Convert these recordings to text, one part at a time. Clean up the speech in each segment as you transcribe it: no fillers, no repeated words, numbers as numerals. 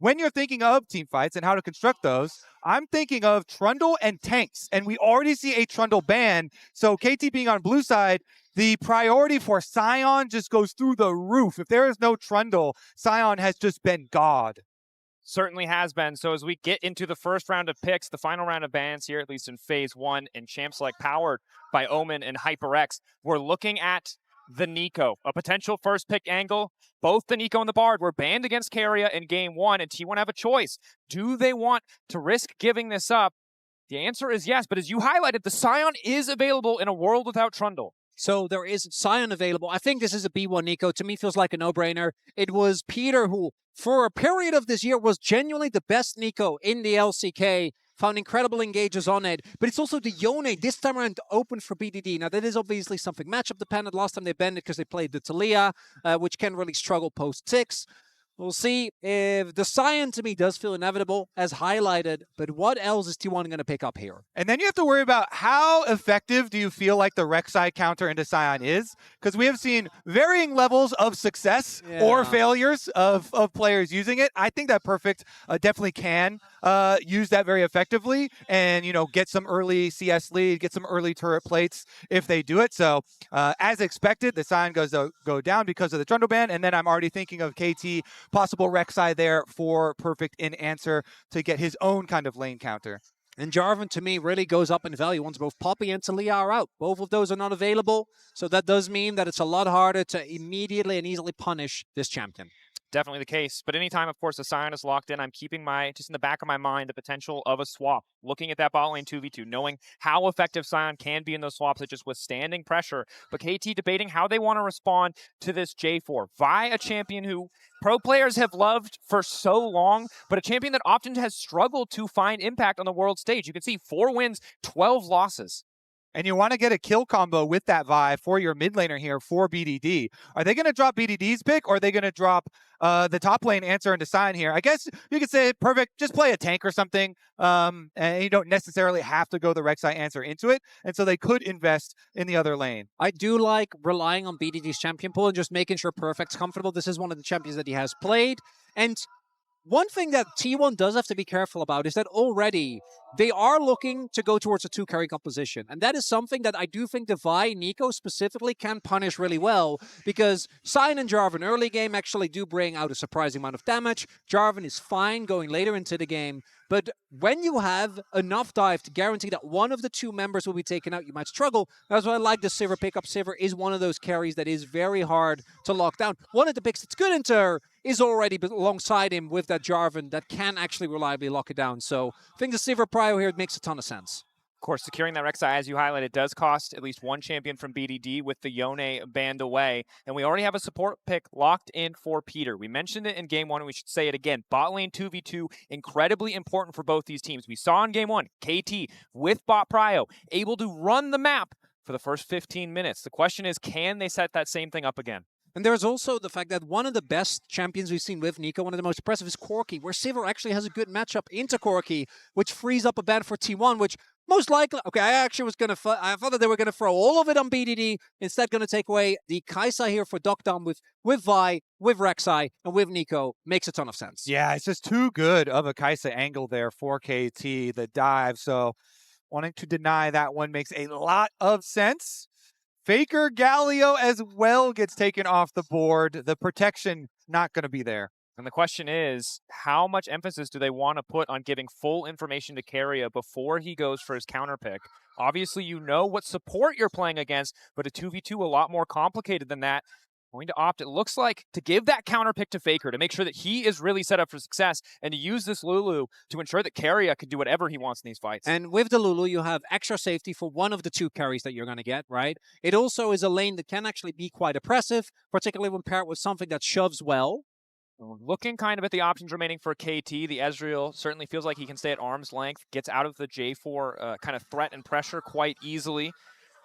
when you're thinking of team fights and how to construct those, I'm thinking of Trundle and tanks. And we already see a Trundle ban. So KT being on blue side, the priority for Sion just goes through the roof. If there is no Trundle, Sion has just been God. Certainly has been. So as we get into the first round of picks, the final round of bans here, at least in phase 1, and Champ Select powered by Omen and HyperX, we're looking at the Nico, a potential first pick angle. Both the Nico and the Bard were banned against Keria in game 1, and T1 have a choice. Do they want to risk giving this up? The answer is yes, but as you highlighted, the Sion is available in a world without Trundle. So there is Sion available. I think this is a B1 Nico. To me, feels like a no-brainer. It was Peter who, for a period of this year, was genuinely the best Nico in the LCK. Found incredible engages on it. But it's also the Yone this time around open for BDD. Now, that is obviously something matchup dependent. Last time they banned it because they played the Talia, which can really struggle post-6. We'll see if the Sion, to me, does feel inevitable, as highlighted. But what else is T1 going to pick up here? And then you have to worry about how effective do you feel like the Rek'Sai counter into Sion is? Because we have seen varying levels of success or failures of players using it. I think that Perfect definitely can use that very effectively and, get some early CS lead, get some early turret plates if they do it. So as expected, the Sion go down because of the Trundle ban. And then I'm already thinking of KT, possible Rek'Sai there for Perfect in answer to get his own kind of lane counter. And Jarvan, to me, really goes up in value once both Poppy and Talia are out. Both of those are not available, so that does mean that it's a lot harder to immediately and easily punish this champion. Definitely the case. But anytime, of course, the Sion is locked in, I'm keeping just in the back of my mind, the potential of a swap. Looking at that bot lane 2v2, knowing how effective Sion can be in those swaps at just withstanding pressure. But KT debating how they want to respond to this J4. Vi, a champion who pro players have loved for so long, but a champion that often has struggled to find impact on the world stage. You can see 4 wins, 12 losses. And you want to get a kill combo with that Vi for your mid laner here for BDD. Are they going to drop BDD's pick, or are they going to drop the top lane answer into Sion here? I guess you could say, Perfect, just play a tank or something, and you don't necessarily have to go the Rek'Sai answer into it, and so they could invest in the other lane. I do like relying on BDD's champion pool and just making sure Perfect's comfortable. This is one of the champions that he has played, and one thing that T1 does have to be careful about is that already they are looking to go towards a 2-carry composition. And that is something that I do think the Vi, Nico specifically, can punish really well, because Sion and Jarvan early game actually do bring out a surprising amount of damage. Jarvan is fine going later into the game. But when you have enough dive to guarantee that one of the 2 members will be taken out, you might struggle. That's why I like the Sivir pickup. Sivir is one of those carries that is very hard to lock down. One of the picks that's good into her is already alongside him with that Jarvan that can actually reliably lock it down. So I think the Sivir prio here makes a ton of sense. Of course, securing that Rek'Sai, as you highlighted, does cost at least one champion from BDD with the Yone banned away. And we already have a support pick locked in for Peter. We mentioned it in Game 1, and we should say it again. Bot lane 2v2, incredibly important for both these teams. We saw in Game 1, KT with bot prio, able to run the map for the first 15 minutes. The question is, can they set that same thing up again? And there's also the fact that one of the best champions we've seen with Nico, one of the most impressive, is Corki, where Sivir actually has a good matchup into Corki, which frees up a ban for T1, which most likely, okay, I actually was going to, I thought that they were going to throw all of it on BDD, instead going to take away the Kaisa here for Dokdam with Vi, with Rek'Sai, and with Nico. Makes a ton of sense. Yeah, it's just too good of a Kaisa angle there for KT, the dive, so wanting to deny that one makes a lot of sense. Faker Galio as well gets taken off the board. The protection not going to be there. And the question is, how much emphasis do they want to put on giving full information to Keria before he goes for his counter pick? Obviously, you know what support you're playing against, but a 2v2 a lot more complicated than that. Going to opt, it looks like, to give that counter pick to Faker to make sure that he is really set up for success and to use this Lulu to ensure that Keria can do whatever he wants in these fights. And with the Lulu, you have extra safety for one of the 2 carries that you're going to get, right? It also is a lane that can actually be quite oppressive, particularly when paired with something that shoves well. Looking kind of at the options remaining for KT, the Ezreal certainly feels like he can stay at arm's length, gets out of the J4 kind of threat and pressure quite easily.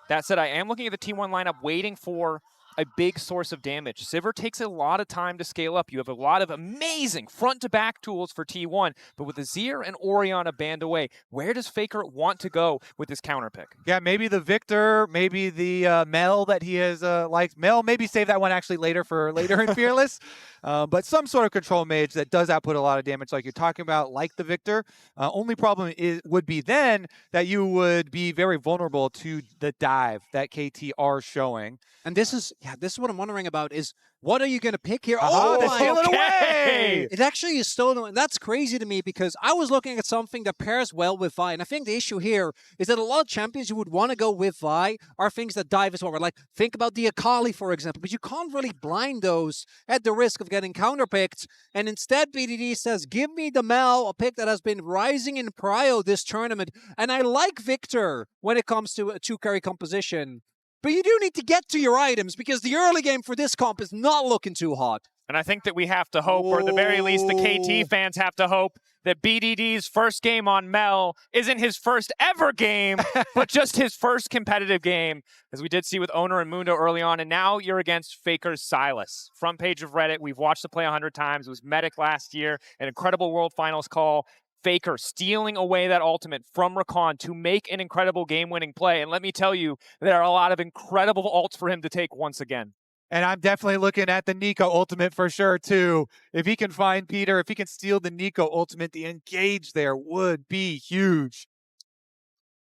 That said, I am looking at the T1 lineup waiting for a big source of damage. Sivir takes a lot of time to scale up. You have a lot of amazing front-to-back tools for T1, but with Azir and Orianna banned away, where does Faker want to go with this counter pick? Yeah, maybe the Victor, maybe the Mel that he has liked. Mel, maybe save that one actually later for later in Fearless. But some sort of control mage that does output a lot of damage like you're talking about, like the Victor. Only problem would be then that you would be very vulnerable to the dive that KT are showing. And this is what I'm wondering about is, what are you going to pick here? Oh, they my steal it God. away! It actually is stolen. And that's crazy to me because I was looking at something that pairs well with Vi. And I think the issue here is that a lot of champions you would want to go with Vi are things that dive as well. Like, think about the Akali, for example. But you can't really blind those at the risk of getting counterpicked. And instead, BDD says, give me the Mel, a pick that has been rising in prio this tournament. And I like Victor when it comes to a two-carry composition. But you do need to get to your items because the early game for this comp is not looking too hot. And I think that we have to hope, or at the very least the KT fans have to hope, that BDD's first game on Mel isn't his first ever game, but just his first competitive game, as we did see with Owner and Mundo early on. And now you're against Faker's Sylas. Front page of Reddit, we've watched the play 100 times. It was Medic last year, an incredible World Finals call. Faker stealing away that ultimate from Rakan to make an incredible game-winning play. And let me tell you, there are a lot of incredible ults for him to take once again. And I'm definitely looking at the Nico ultimate for sure, too. If he can find Peter, if he can steal the Nico ultimate, the engage there would be huge.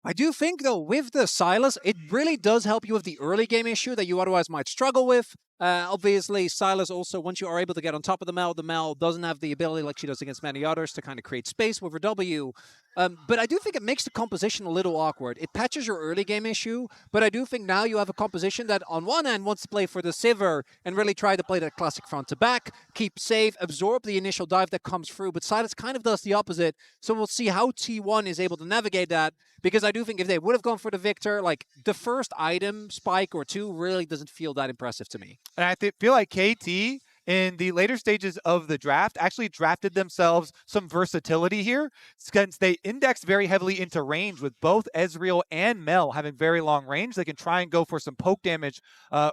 I do think, though, with the Sylas, it really does help you with the early game issue that you otherwise might struggle with. Obviously, Sylas also, once you are able to get on top of the Mel doesn't have the ability like she does against many others to kind of create space with her W. But I do think it makes the composition a little awkward. It patches your early game issue, but I do think now you have a composition that on one end wants to play for the Sivir and really try to play that classic front to back, keep safe, absorb the initial dive that comes through, but Sylas kind of does the opposite. So we'll see how T1 is able to navigate that, because I do think if they would have gone for the Victor, like the first item spike or two really doesn't feel that impressive to me. And I feel like KT in the later stages of the draft actually drafted themselves some versatility here, since they indexed very heavily into range with both Ezreal and Mel having very long range. They can try and go for some poke damage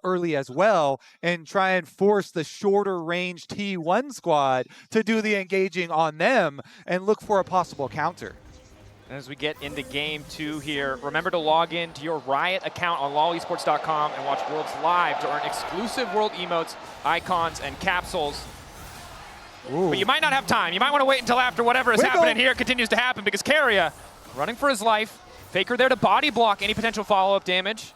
early as well and try and force the shorter range T1 squad to do the engaging on them and look for a possible counter. As we get into game 2 here, remember to log in to your Riot account on lolesports.com and watch Worlds live to earn exclusive world emotes, icons, and capsules. Ooh. But you might not have time. You might want to wait until after whatever is happening here continues to happen, because Keria running for his life. Faker there to body block any potential follow-up damage.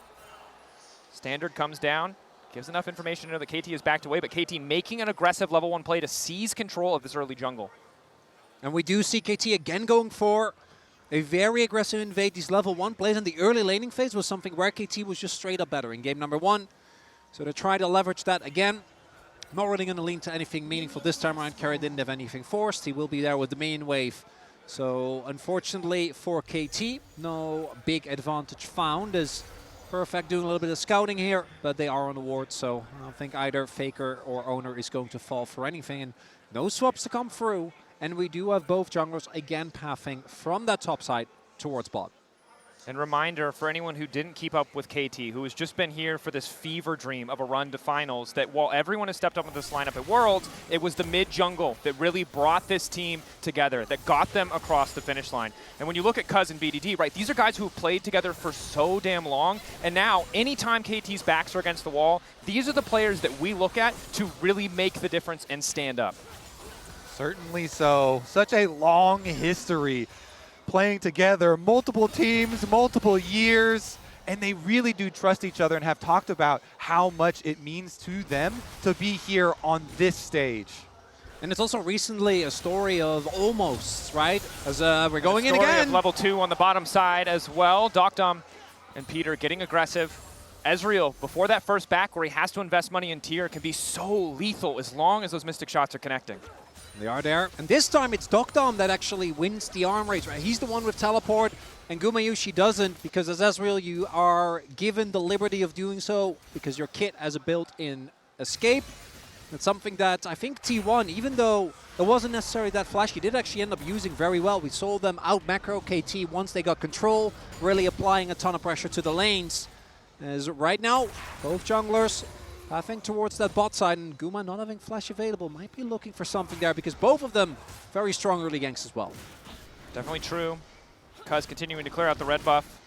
Standard comes down, gives enough information to know that KT is backed away, but KT making an aggressive level 1 play to seize control of this early jungle. And we do see KT again going for a very aggressive invade. These level 1 plays in the early laning phase was something where KT was just straight up better in game number 1. So to try to leverage that again. Not really going to lean to anything meaningful this time around. Keria didn't have anything forced. He will be there with the main wave. So unfortunately for KT, no big advantage found, as Perfect doing a little bit of scouting here, but they are on the ward, so I don't think either Faker or Owner is going to fall for anything. And no swaps to come through. And we do have both junglers again pathing from that top side towards bot. And reminder for anyone who didn't keep up with KT, who has just been here for this fever dream of a run to finals, that while everyone has stepped up with this lineup at Worlds, it was the mid-jungle that really brought this team together, that got them across the finish line. And when you look at Cuz and BDD, right, these are guys who have played together for so damn long, and now anytime KT's backs are against the wall, these are the players that we look at to really make the difference and stand up. Certainly so. Such a long history playing together, multiple teams, multiple years, and they really do trust each other and have talked about how much it means to them to be here on this stage. And it's also recently a story of almost, right? As we're going in again. Of level 2 on the bottom side as well. Docdom and Peter getting aggressive. Ezreal, before that first back where he has to invest money in tier, can be so lethal as long as those Mystic shots are connecting. They are there. And this time it's Docdom that actually wins the arm race, right? He's the one with teleport, and Gumayushi doesn't, because as Ezreal you are given the liberty of doing so because your kit has a built-in escape. That's something that I think T1, even though it wasn't necessarily that flashy, did actually end up using very well. We saw them out macro KT once they got control, really applying a ton of pressure to the lanes. As right now, both junglers Pathing towards that bot side, and Guma not having flash available might be looking for something there because both of them very strong early ganks as well. Definitely true. Cuz continuing to clear out the red buff.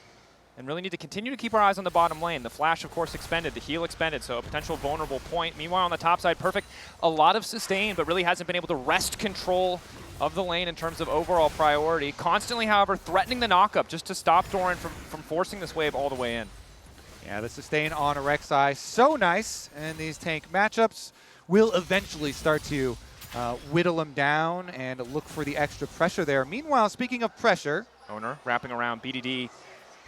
And really need to continue to keep our eyes on the bottom lane. The flash, of course, expended. The heal expended, so a potential vulnerable point. Meanwhile, on the top side, Perfect, a lot of sustain, but really hasn't been able to wrest control of the lane in terms of overall priority. Constantly, however, threatening the knockup just to stop Doran from forcing this wave all the way in. Yeah, the sustain on a Rek'Sai, so nice. And these tank matchups will eventually start to whittle them down and look for the extra pressure there. Meanwhile, speaking of pressure, Owner wrapping around BDD.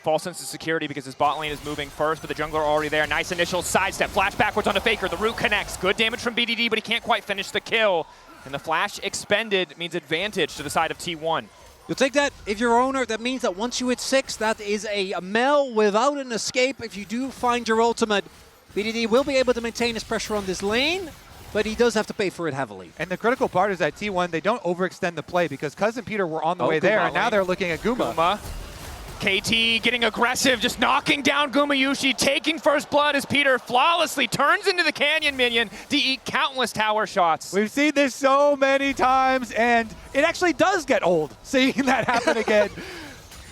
False sense of security because his bot lane is moving first, but the jungler already there. Nice initial sidestep, flash backwards onto Faker. The root connects. Good damage from BDD, but he can't quite finish the kill. And the flash expended means advantage to the side of T1. You'll take that if you're Owner. That means that once you hit 6, that is a Mel without an escape. If you do find your ultimate, BDD will be able to maintain his pressure on this lane, but he does have to pay for it heavily. and the critical part is that T1, they don't overextend the play because Cousin Peter were on the way there, Guma and now lane. they're looking at Guma. Guma. KT getting aggressive, just knocking down Gumayushi, taking first blood as Peter flawlessly turns into the Canyon minion to eat countless tower shots. We've seen this so many times, and it actually does get old seeing that happen again.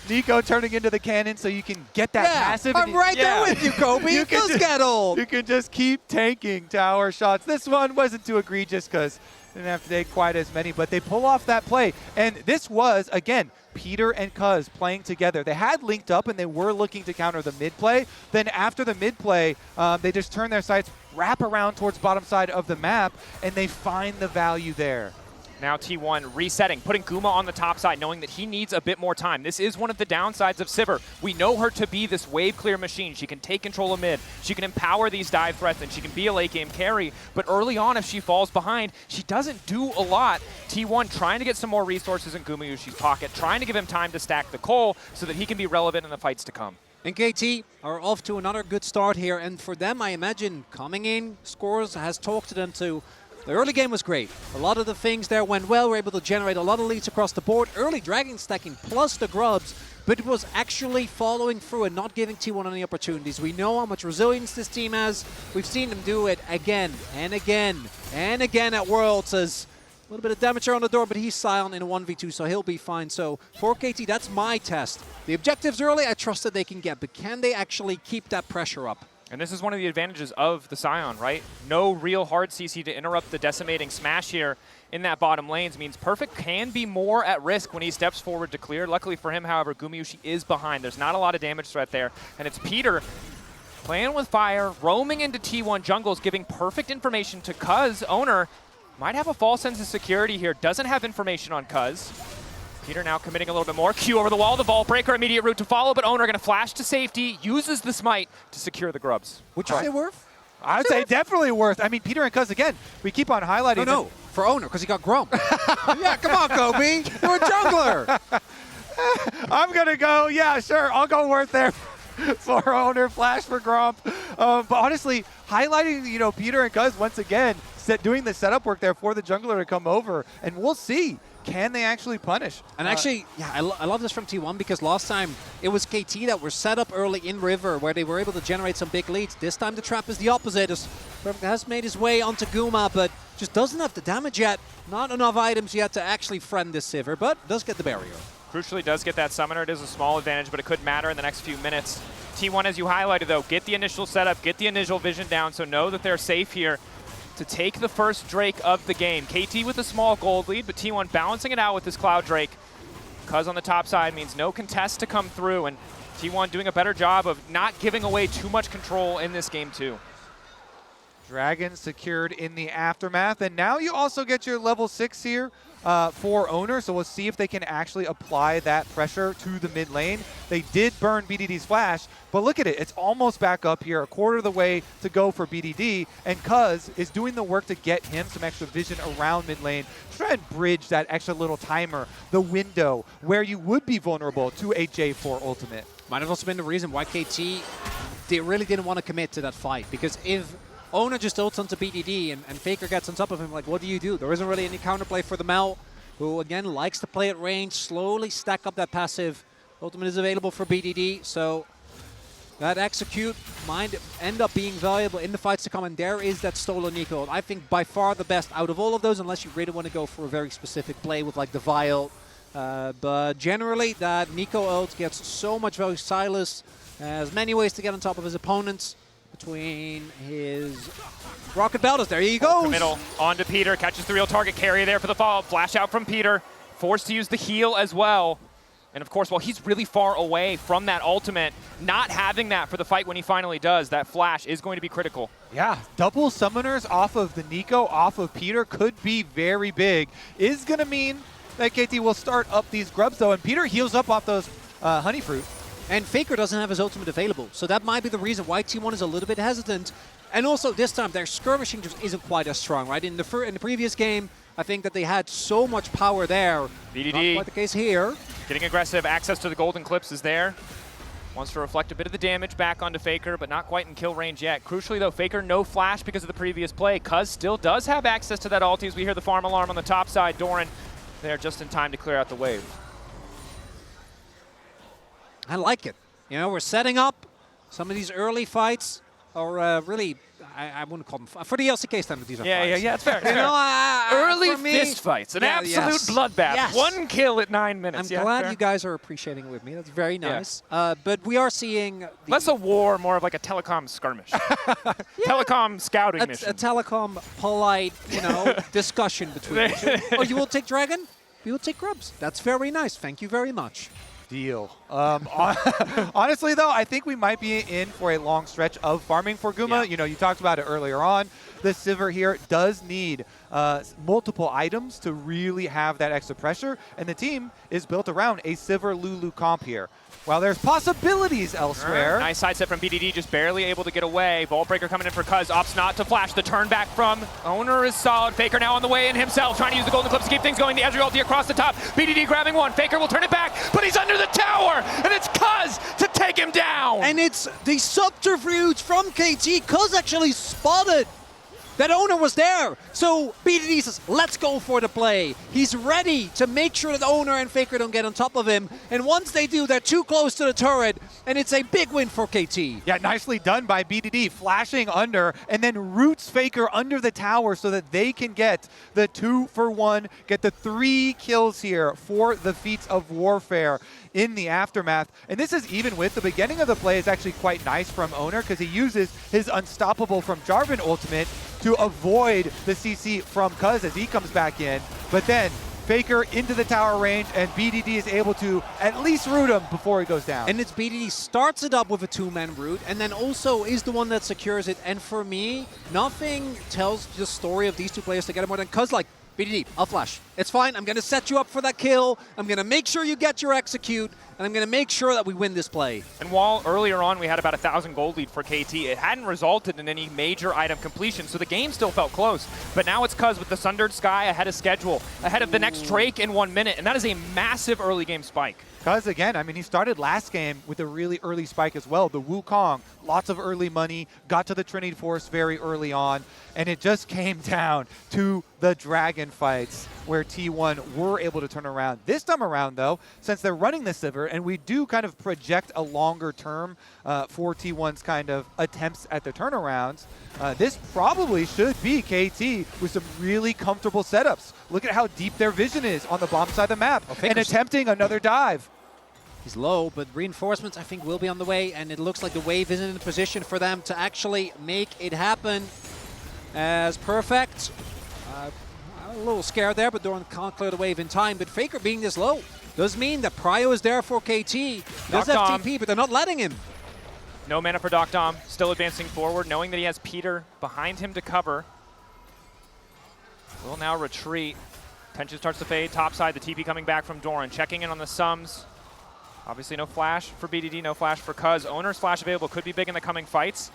Nico turning into the cannon so you can get that massive. I'm right there with you, Kobe. It does get old. You can just keep tanking tower shots. This one wasn't too egregious because didn't have to take quite as many, but they pull off that play. And this was, again, Peter and Cuz playing together. They had linked up and they were looking to counter the mid play. Then after the mid play, they just turn their sights, wrap around towards bottom side of the map, and they find the value there. Now T1 resetting, putting Guma on the top side, knowing that he needs a bit more time. This is one of the downsides of Sivir. We know her to be this wave clear machine. She can take control of mid. She can empower these dive threats, and she can be a late game carry. But early on, if she falls behind, she doesn't do a lot. T1 trying to get some more resources in Gumayushi's pocket, trying to give him time to stack the coal so that he can be relevant in the fights to come. And KT are off to another good start here. And for them, I imagine coming in, Scores has talked to them to the early game was great. A lot of the things there went well. We're able to generate a lot of leads across the board. Early dragon stacking plus the grubs, but it was actually following through and not giving T1 any opportunities. We know how much resilience this team has. We've seen them do it again and again and again at Worlds. As a little bit of damage on the door, but he's silent in a 1v2, so he'll be fine. So for KT, that's my test. The objectives early, I trust that they can get, but can they actually keep that pressure up? And this is one of the advantages of the Scion, right? No real hard CC to interrupt the decimating smash here in that bottom lanes means Perfect can be more at risk when he steps forward to clear. Luckily for him, however, Gumayushi is behind. There's not a lot of damage threat there. And it's Peter playing with fire, roaming into T1 jungles, giving perfect information to Cuz. Owner might have a false sense of security here. Doesn't have information on Cuz. Peter now committing a little bit more. Q over the wall, the Vault Breaker, immediate route to follow, but Owner going to flash to safety, uses the smite to secure the grubs. Would you say worth? I would say definitely worth. I mean, Peter and Cuz, again, we keep on highlighting. No, for Owner, because he got Grump. Yeah, come on, Kobe. You're a jungler. I'm going to go, yeah, sure, I'll go worth there for Owner, flash for Grump. But honestly, highlighting, Peter and Cuz once again, doing the setup work there for the jungler to come over, and we'll see. Can they actually punish? And actually, yeah, I love this from T1 because last time it was KT that were set up early in River where they were able to generate some big leads. This time the trap is the opposite. Perfect has made his way onto Guma, but just doesn't have the damage yet. Not enough items yet to actually friend this Sivir, but does get the barrier. Crucially does get that summoner. It is a small advantage, but it could matter in the next few minutes. T1, as you highlighted though, get the initial setup, get the initial vision down, so know that they're safe here to take the first Drake of the game. KT with a small gold lead, but T1 balancing it out with this Cloud Drake. Cuz on the top side means no contest to come through, and T1 doing a better job of not giving away too much control in this game too. Dragon secured in the aftermath, and now you also get your level 6 here for Owner, so we'll see if they can actually apply that pressure to the mid lane. They did burn BDD's flash, but look at it, it's almost back up here, a quarter of the way to go for BDD, and Cuz is doing the work to get him some extra vision around mid lane, try and bridge that extra little timer, the window where you would be vulnerable to a J4 ultimate. Might have also been the reason why KT they really didn't want to commit to that fight, because if Owner just ults onto BDD and Faker gets on top of him, like, what do? There isn't really any counterplay for the Mel, who, again, likes to play at range, slowly stack up that passive. Ultimate is available for BDD, so that execute might end up being valuable in the fights to come, and there is that stolen Nico. I think by far the best out of all of those, unless you really want to go for a very specific play with like the Vial. But generally, that Nico ult gets so much value. Silas has many ways to get on top of his opponents between his rocket belters. There he goes. Middle, on to Peter, catches the real target carry there for the follow-up. Flash out from Peter, forced to use the heal as well. And of course, while he's really far away from that ultimate, not having that for the fight when he finally does, that flash is going to be critical. Yeah, double summoners off of the Nico, off of Peter could be very big. Is going to mean that KT will start up these grubs though, and Peter heals up off those honey fruit. And Faker doesn't have his ultimate available, so that might be the reason why T1 is a little bit hesitant. And also this time, their skirmishing just isn't quite as strong, right? In the previous game, I think that they had so much power there. BDD. Not quite the case here. Getting aggressive, access to the golden clips is there. Wants to reflect a bit of the damage back onto Faker, but not quite in kill range yet. Crucially though, Faker no flash because of the previous play. Cuz still does have access to that ulti as we hear the farm alarm on the top side. Doran there just in time to clear out the wave. I like it. You know, we're setting up some of these early fights, or really, I wouldn't call them for the LCK standard. These are fights. Yeah, it's fair. You know, early for me, fist fights, an absolute yes. bloodbath. Yes. 1 kill at 9 minutes. I'm glad you guys are appreciating it with me. That's very nice. But we are seeing less a war, more of like a telecom skirmish. Telecom scouting mission. A telecom polite, you know, discussion between you two. Oh, you will take Dragon? We will take Grubs. That's very nice. Thank you very much. Deal. Honestly, though, I think we might be in for a long stretch of farming for Guma. Yeah. You know, you talked about it earlier on. The Sivir here does need multiple items to really have that extra pressure, and the team is built around a Sivir Lulu comp here. While there's possibilities elsewhere. Nice side set from BDD, just barely able to get away. Vault Breaker coming in for Cuz, opts not to flash. The turn back from Owner is solid. Faker now on the way in himself, trying to use the golden clips to keep things going. The Ezreal ulti across the top. BDD grabbing one. Faker will turn it back, but he's under the tower, and it's Cuz to take him down. And it's the subterfuge from KT. Cuz actually spotted that Owner was there. So BDD says, let's go for the play. He's ready to make sure that Owner and Faker don't get on top of him. And once they do, they're too close to the turret, and it's a big win for KT. Yeah, nicely done by BDD, flashing under, and then roots Faker under the tower so that they can get the 2-for-1, get the 3 kills here for the feats of warfare in the aftermath. And this is even with the beginning of the play is actually quite nice from Owner because he uses his Unstoppable from Jarvan ultimate to avoid the CC from Cuz as he comes back in. But then Faker into the tower range, and BDD is able to at least root him before he goes down. And it's BDD starts it up with a 2-man root, and then also is the one that secures it. And for me, nothing tells the story of these two players together more than Cuz like, BDD, I'll flash. It's fine. I'm going to set you up for that kill. I'm going to make sure you get your execute, and I'm going to make sure that we win this play. And while earlier on we had about 1,000 gold lead for KT, it hadn't resulted in any major item completion, so the game still felt close. But now it's Cuz with the Sundered Sky ahead of schedule, ahead of the next Drake in 1 minute, and that is a massive early game spike. Cuz, again, I mean, he started last game with a really early spike as well. The Wukong, lots of early money, got to the Trinity Force very early on, and it just came down to the Dragon fights where T1 were able to turn around. This time around, though, since they're running the Sivir, and we do kind of project a longer term for T1's kind of attempts at the turnarounds, this probably should be KT with some really comfortable setups. Look at how deep their vision is on the bomb side of the map, and attempting another dive. He's low, but reinforcements, I think, will be on the way, and it looks like the wave isn't in a position for them to actually make it happen as perfect. I'm a little scared there, but Doran can't clear the wave in time. But Faker being this low does mean that Prio is there for KT. He does have TP, but they're not letting him. No mana for Doc Dom, still advancing forward, knowing that he has Peter behind him to cover. Will now retreat. Tension starts to fade, top side, the TP coming back from Doran, checking in on the sums. Obviously no flash for BDD, no flash for Cuz. Owner's flash available, could be big in the coming fights.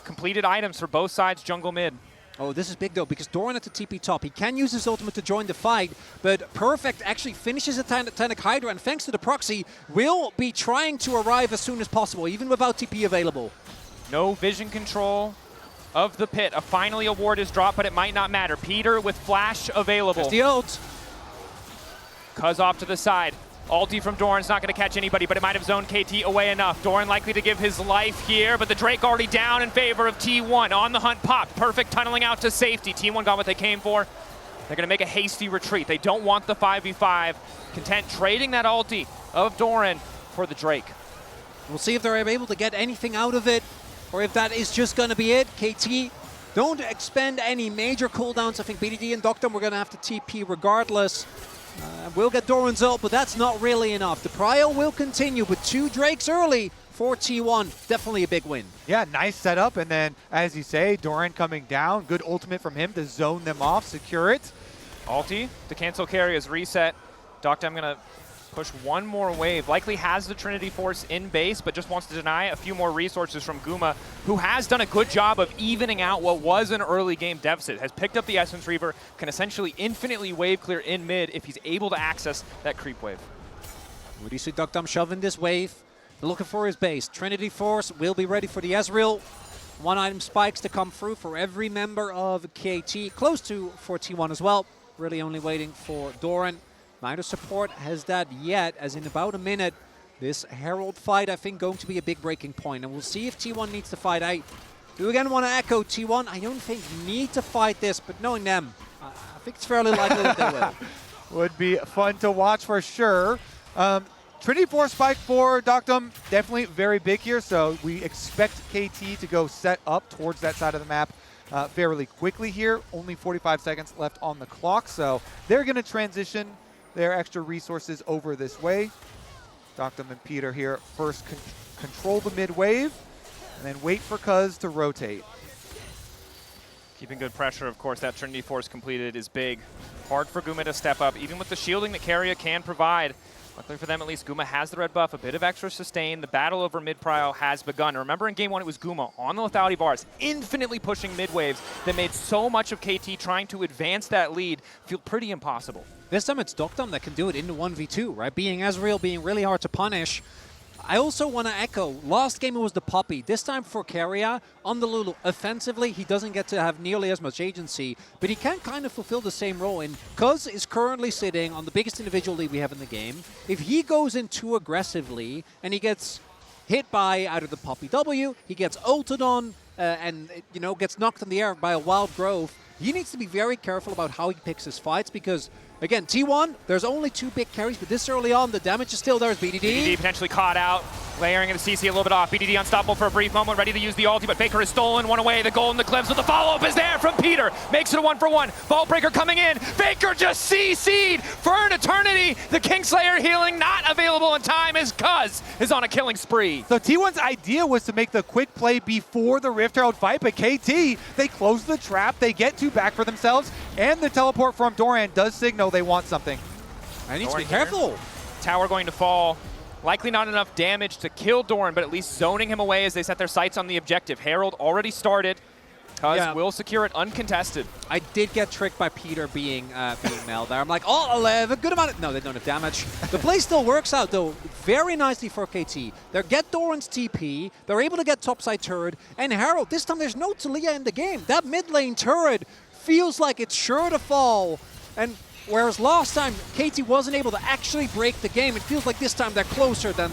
Completed items for both sides, jungle mid. Oh, this is big though, because Doran at the TP top, he can use his ultimate to join the fight, but Perfect actually finishes the Titanic Hydra, and thanks to the proxy, will be trying to arrive as soon as possible, even without TP available. No vision control of the pit. A finally a ward is dropped, but it might not matter. Peter with flash available. There's the ult. Cuz off to the side. Ulti from Doran's not going to catch anybody, but it might have zoned KT away enough. Doran likely to give his life here, but the Drake already down in favor of T1. On the hunt popped. Perfect tunneling out to safety. T1 got what they came for. They're going to make a hasty retreat. They don't want the 5v5. Content trading that ulti of Doran for the Drake. We'll see if they're able to get anything out of it, or if that is just going to be it. KT don't expend any major cooldowns. I think BDD and Doctum we're going to have to TP regardless. We'll get Doran's ult, but that's not really enough. The prio will continue, but 2 Drakes early for T1. Definitely a big win. Yeah, nice setup, and then, as you say, Doran coming down. Good ultimate from him to zone them off, secure it. Ulti to cancel carry is reset. Doctum going to push one more wave. Likely has the Trinity Force in base, but just wants to deny a few more resources from Guma, who has done a good job of evening out what was an early game deficit. Has picked up the Essence Reaver, can essentially infinitely wave clear in mid if he's able to access that creep wave. What do you see Doctum shoving this wave? Looking for his base. Trinity Force will be ready for the Ezreal. 1 item spikes to come through for every member of KT. Close to for T1 as well. Really only waiting for Doran. Neither support has that yet, as in about a minute, this Herald fight, I think, going to be a big breaking point. And we'll see if T1 needs to fight out. Do again want to echo T1. I don't think need to fight this, but knowing them, I think it's fairly likely that they will. Would be fun to watch for sure. Trinity Force spike for Doctum, definitely very big here, so we expect KT to go set up towards that side of the map fairly quickly here. Only 45 seconds left on the clock, so they're going to transition their extra resources over this way. Doctum and Peter here first control the mid wave, and then wait for Cuz to rotate. Keeping good pressure, of course. That Trinity Force completed is big. Hard for Guma to step up, even with the shielding that Keria can provide. Luckily for them, at least, Guma has the red buff, a bit of extra sustain. The battle over mid-prio has begun. Remember in Game 1, it was Guma on the lethality bars, infinitely pushing mid-waves that made so much of KT trying to advance that lead feel pretty impossible. This time it's Doctum that can do it into 1v2, right? Being Ezreal, being really hard to punish. I also want to echo, last game it was the Poppy. This time for Keria, on the Lulu, offensively, he doesn't get to have nearly as much agency, but he can kind of fulfill the same role. And Cuz is currently sitting on the biggest individual lead we have in the game. If he goes in too aggressively and he gets hit by either the Poppy W, he gets ulted on, and gets knocked in the air by a wild growth, he needs to be very careful about how he picks his fights because, again, T1, there's only 2 big carries, but this early on, the damage is still there as BDD. BDD potentially caught out, layering into CC a little bit off. BDD unstoppable for a brief moment, ready to use the ulti, but Faker has stolen one away. The goal in the clips, but the follow-up is there from Peter. Makes it a 1-for-1. Vault Breaker coming in. Faker just CC'd for an eternity. The Kingslayer healing not available in time as Cuz is on a killing spree. So T1's idea was to make the quick play before the Rift Herald fight, but KT, they close the trap, they get 2 back for themselves, and the teleport from Doran does signal they want something. I need to Doran be careful. Tower going to fall. Likely not enough damage to kill Doran, but at least zoning him away as they set their sights on the objective. Herald already started. Cuz will secure it uncontested. I did get tricked by Peter being Mel there. I'm like, oh, 11, good amount of... No, they don't have damage. The play still works out, though, very nicely for KT. They get Doran's TP, they're able to get topside turret, and Herald, this time there's no Talia in the game. That mid lane turret feels like it's sure to fall. And whereas last time, KT wasn't able to actually break the game, it feels like this time they're closer than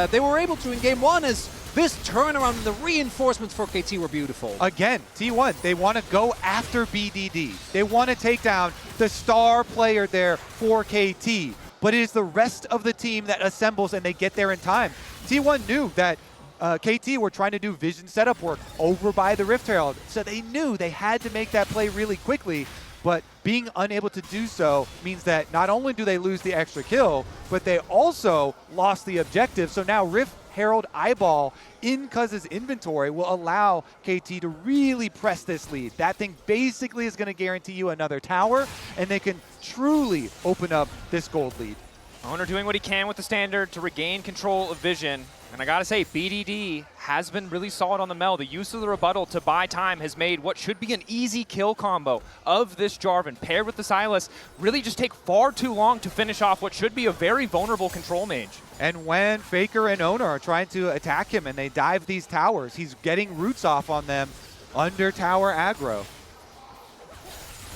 they were able to in Game 1 as this turnaround and the reinforcements for KT were beautiful. Again, T1, they want to go after BDD. They want to take down the star player there for KT, but it is the rest of the team that assembles and they get there in time. T1 knew that KT were trying to do vision setup work over by the Rift Herald, so they knew they had to make that play really quickly. But being unable to do so means that not only do they lose the extra kill, but they also lost the objective. So now Rift Herald Eyeball in Cuz's inventory will allow KT to really press this lead. That thing basically is going to guarantee you another tower, and they can truly open up this gold lead. Owner doing what he can with the standard to regain control of vision. And I gotta say, BDD has been really solid on the Mel. The use of the rebuttal to buy time has made what should be an easy kill combo of this Jarvan, paired with the Sylas, really just take far too long to finish off what should be a very vulnerable control mage. And when Faker and Owner are trying to attack him and they dive these towers, he's getting roots off on them under tower aggro.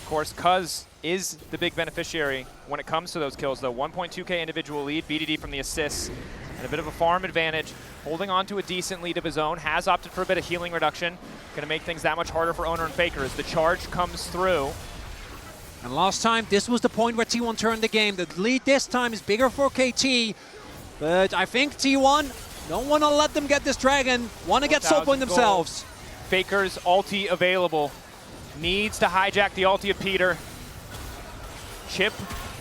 course, Cuz is the big beneficiary when it comes to those kills, though. 1.2k individual lead, BDD from the assists, and a bit of a farm advantage. Holding on to a decent lead of his own, has opted for a bit of healing reduction. Going to make things that much harder for Owner and Faker as the charge comes through. And last time, this was the point where T1 turned the game. The lead this time is bigger for KT, but I think T1 don't want to let them get this dragon, want to get Soulpoint themselves. Faker's ulti available. Needs to hijack the ulti of Peter. Chip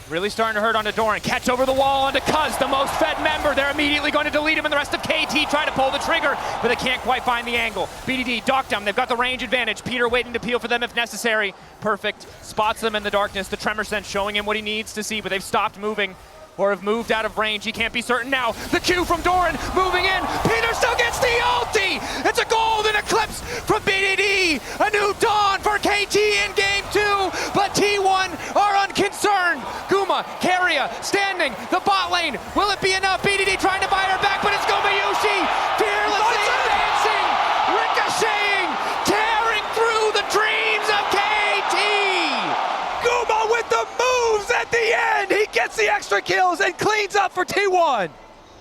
really starting to hurt onto Doran. Catch over the wall onto Cuz, the most fed member. They're immediately going to delete him, and the rest of KT try to pull the trigger, but they can't quite find the angle. BDD, dock down. They've got the range advantage. Peter waiting to peel for them if necessary. Perfect. Spots them in the darkness. The Tremor Sense showing him what he needs to see, but they've stopped moving or have moved out of range. He can't be certain now. The Q from Doran moving in. Peter still gets the ulti. It's a golden eclipse from BDD. A new dawn for KT in game 2, but T1 are unconcerned. Guma, Keria standing, the bot lane. Will it be enough? BDD trying to buy her back, but it's Gumayushi fearlessly advancing, ricocheting, tearing through the dreams of KT. Guma with the moves at the end. He gets the extra kills and cleans up for T1.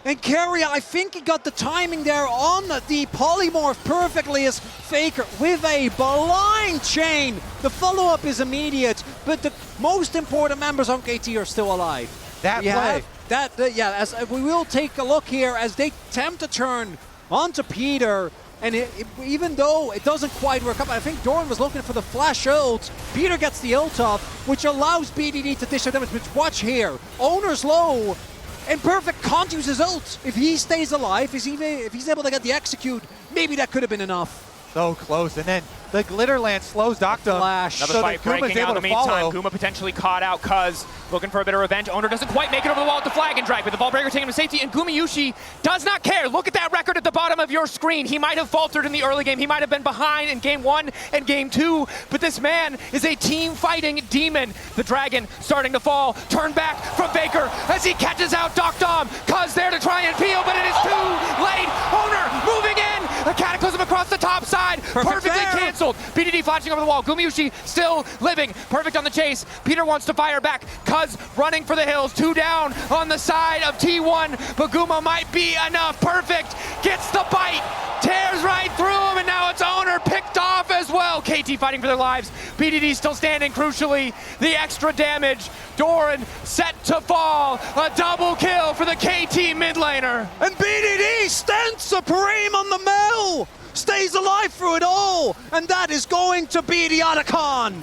And Keria, I think he got the timing there on the polymorph perfectly as Faker with a blind chain. The follow-up is immediate, but the most important members on KT are still alive. That play. As we will take a look here as they attempt to turn onto Peter. And even though it doesn't quite work up, I think Doran was looking for the flash ult. Peter gets the ult off, which allows BDD to dish out damage. But watch here, Owner's low, and Perfect can't use his ult. If he stays alive, if he's able to get the execute, maybe that could have been enough. So close, and then the Glitter Lance slows Doctum. Flash. Another So fight that Guma's breaking out able in the to follow. meantime. Guma potentially caught out Cuz, looking for a bit of revenge. Owner doesn't quite make it over the wall at the flag and drag, but the ball breaker taking him to safety, and Gumayushi does not care. Look at that record at the bottom of your screen. He might have faltered in the early game. He might have been behind in game 1 and game 2, but this man is a team-fighting demon. The dragon starting to fall. Turn back from Faker as he catches out Doctom. Cuz there to try and peel, but it is too late. Owner moving in. A cataclysm across the top side. Perfectly canceled. BDD flashing over the wall. Gumayushi still living. Perfect on the chase. Peter wants to fire back. Cuz running for the hills. 2 down on the side of T1. But Guma might be enough. Perfect gets the bite. Tears right through him, and now it's Owner picked off as well. KT fighting for their lives. BDD still standing. Crucially, the extra damage. Doran set to fall. A double kill for the KT mid laner. And BDD stands supreme on the mill. Stays alive through it all, and that is going to be the Otacon.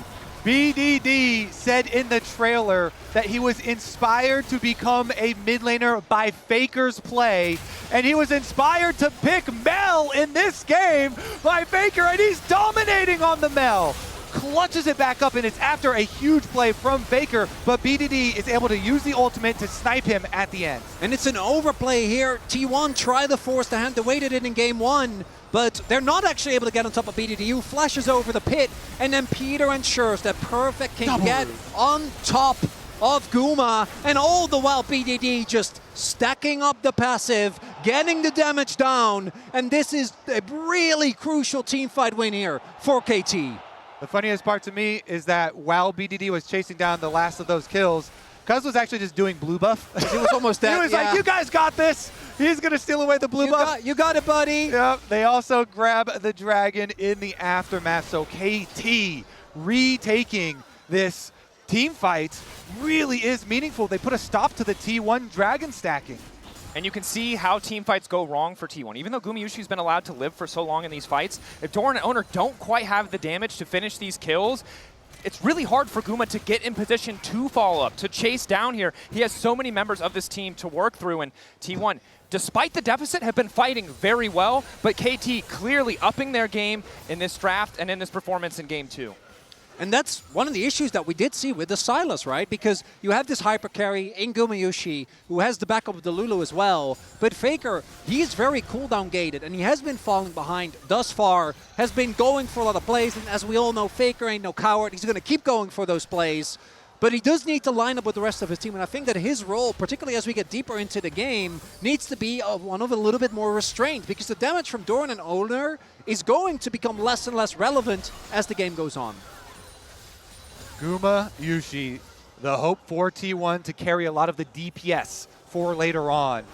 BDD said in the trailer that he was inspired to become a mid laner by Faker's play, and he was inspired to pick Mel in this game by Faker, and he's dominating on the Mel. Clutches it back up, and it's after a huge play from Faker, but BDD is able to use the ultimate to snipe him at the end. And it's an overplay here. T1 try the force the hand. They waited it in game 1, but they're not actually able to get on top of BDD, who flashes over the pit, and then Peter ensures that Perfect can get on top of Guma, and all the while BDD just stacking up the passive, getting the damage down, and this is a really crucial teamfight win here for KT. The funniest part to me is that while BDD was chasing down the last of those kills, Cuz was actually just doing blue buff. He was almost dead. He was like, you guys got this. He's going to steal away the blue buff. You got it, buddy. Yep. They also grab the dragon in the aftermath. So KT retaking this team fight really is meaningful. They put a stop to the T1 dragon stacking. And you can see how team fights go wrong for T1. Even though Gumayushi's been allowed to live for so long in these fights, if Doran and Owner don't quite have the damage to finish these kills, it's really hard for Guma to get in position to follow up, to chase down here. He has so many members of this team to work through, and T1, despite the deficit, have been fighting very well, but KT clearly upping their game in this draft and in this performance in game 2. And that's one of the issues that we did see with the Sylas, right? Because you have this hyper carry in Gumayushi, who has the backup of the Lulu as well. But Faker, he's very cooldown gated, and he has been falling behind thus far, has been going for a lot of plays. And as we all know, Faker ain't no coward. He's going to keep going for those plays. But he does need to line up with the rest of his team. And I think that his role, particularly as we get deeper into the game, needs to be one of a little bit more restrained. Because the damage from Doran and Owner is going to become less and less relevant as the game goes on. Guma Yushi, the hope for T1 to carry a lot of the DPS for later on.